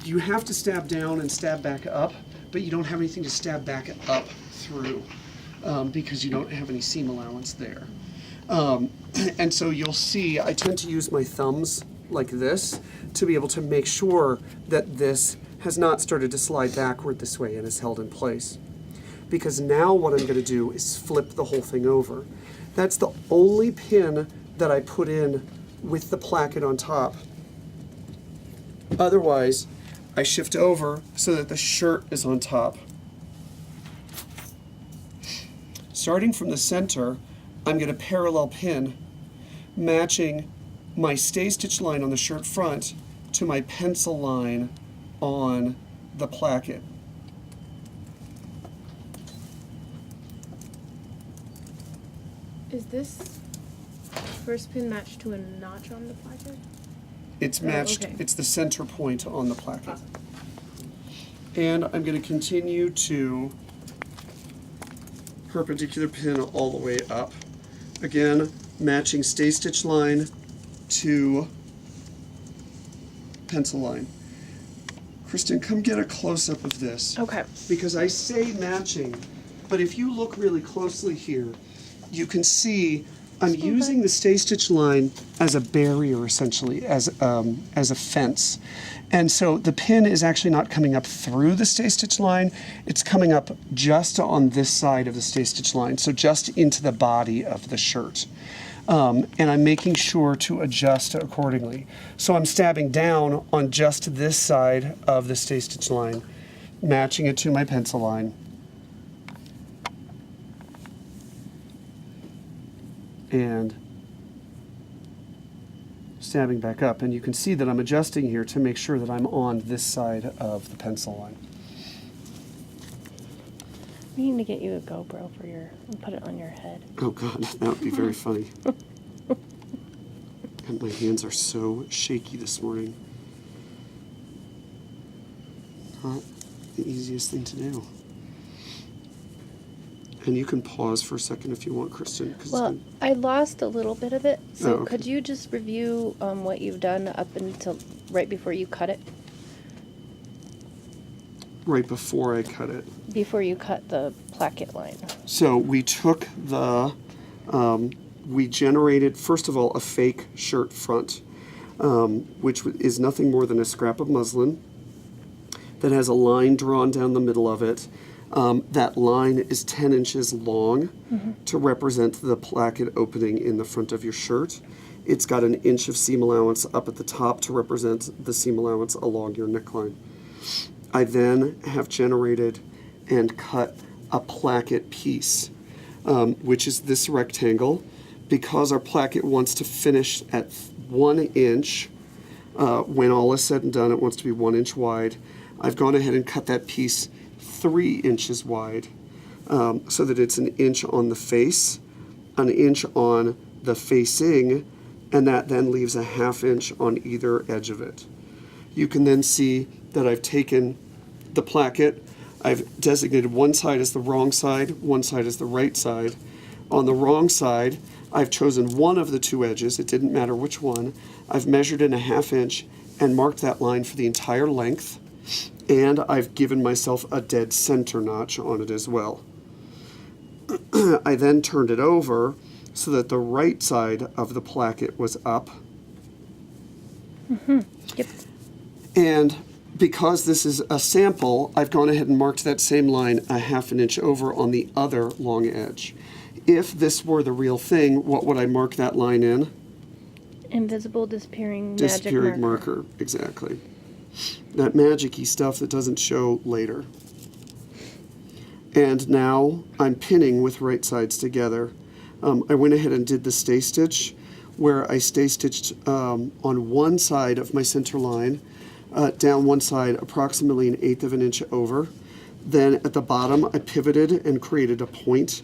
you have to stab down and stab back up, but you don't have anything to stab back up through because you don't have any seam allowance there. And so you'll see I tend to use my thumbs like this to be able to make sure that this has not started to slide backward this way and is held in place. Because now what I'm going to do is flip the whole thing over. That's the only pin that I put in with the placket on top. Otherwise, I shift over so that the shirt is on top. Starting from the center, I'm going to parallel pin, matching my stay stitch line on the shirt front to my pencil line on the placket. Is this first pin matched to a notch on the placket? It's matched, okay. It's the center point on the placket. And I'm going to continue to perpendicular pin all the way up. Again, matching stay stitch line to pencil line. Kristen, come get a close-up of this. Okay. Because I say matching, but if you look really closely here, you can see I'm using the stay stitch line as a barrier, essentially, as a fence. And so the pin is actually not coming up through the stay stitch line, it's coming up just on this side of the stay stitch line, so just into the body of the shirt. And I'm making sure to adjust accordingly. So I'm stabbing down on just this side of the stay stitch line, matching it to my pencil line. And stabbing back up, and you can see that I'm adjusting here to make sure that I'm on this side of the pencil line. We need to get you a GoPro for and put it on your head. Oh God, that would be very funny. And my hands are so shaky this morning. Not the easiest thing to do. And you can pause for a second if you want, Kristen. Well, I lost a little bit of it, so okay. Could you just review what you've done up until right before you cut it? Right before I cut it. Before you cut the placket line. So we took the, we generated, first of all, a fake shirt front, which is nothing more than a scrap of muslin that has a line drawn down the middle of it. That line is 10 inches long to represent the placket opening in the front of your shirt. It's got an inch of seam allowance up at the top to represent the seam allowance along your neckline. I then have generated and cut a placket piece, which is this rectangle. Because our placket wants to finish at 1 inch, when all is said and done, it wants to be 1 inch wide. I've gone ahead and cut that piece 3 inches wide, so that it's 1 inch on the face, 1 inch on the facing, and that then leaves a 1/2 inch on either edge of it. You can then see that I've taken the placket, I've designated one side as the wrong side, one side as the right side. On the wrong side, I've chosen one of the two edges, it didn't matter which one. I've measured in a 1/2 inch and marked that line for the entire length. And I've given myself a dead center notch on it as well. I then turned it over so that the right side of the placket was up. Yep. And because this is a sample, I've gone ahead and marked that same line a 1/2 inch over on the other long edge. If this were the real thing, what would I mark that line in? Invisible disappearing Disappearing magic marker. marker, exactly. That magic-y stuff that doesn't show later. And now I'm pinning with right sides together. I went ahead and did the stay stitch, where I stay stitched on one side of my center line, down one side approximately 1/8 of an inch over. Then at the bottom I pivoted and created a point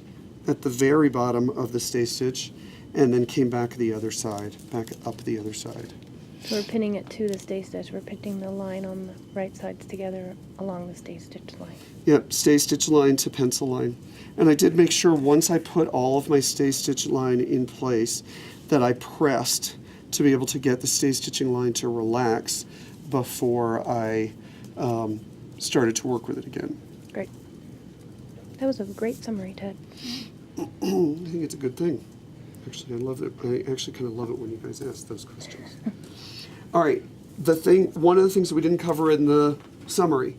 at the very bottom of the stay stitch, and then came back the other side, back up the other side. So we're pinning it to the stay stitch. We're pinning the line on the right sides together along the stay stitch line. Yep, stay stitch line to pencil line. And I did make sure once I put all of my stay stitch line in place that I pressed to be able to get the stay stitching line to relax before I started to work with it again. Great. That was a great summary, Ted. I think it's a good thing. Actually, I love it. I actually kind of love it when you guys ask those questions. All right, one of the things that we didn't cover in the summary,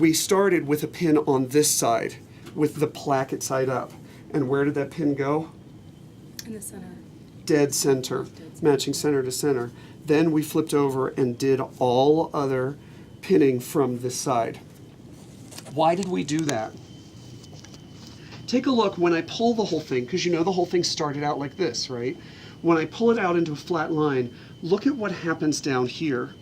we started with a pin on this side, with the placket side up. And where did that pin go? In the center. Dead center, matching center to center. Then we flipped over and did all other pinning from this side. Why did we do that? Take a look when I pull the whole thing, because you know the whole thing started out like this, right? When I pull it out into a flat line, look at what happens down here.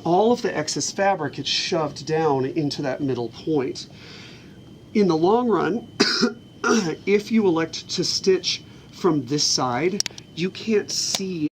All of the excess fabric gets shoved down into that middle point. In the long run, if you elect to stitch from this side, you can't see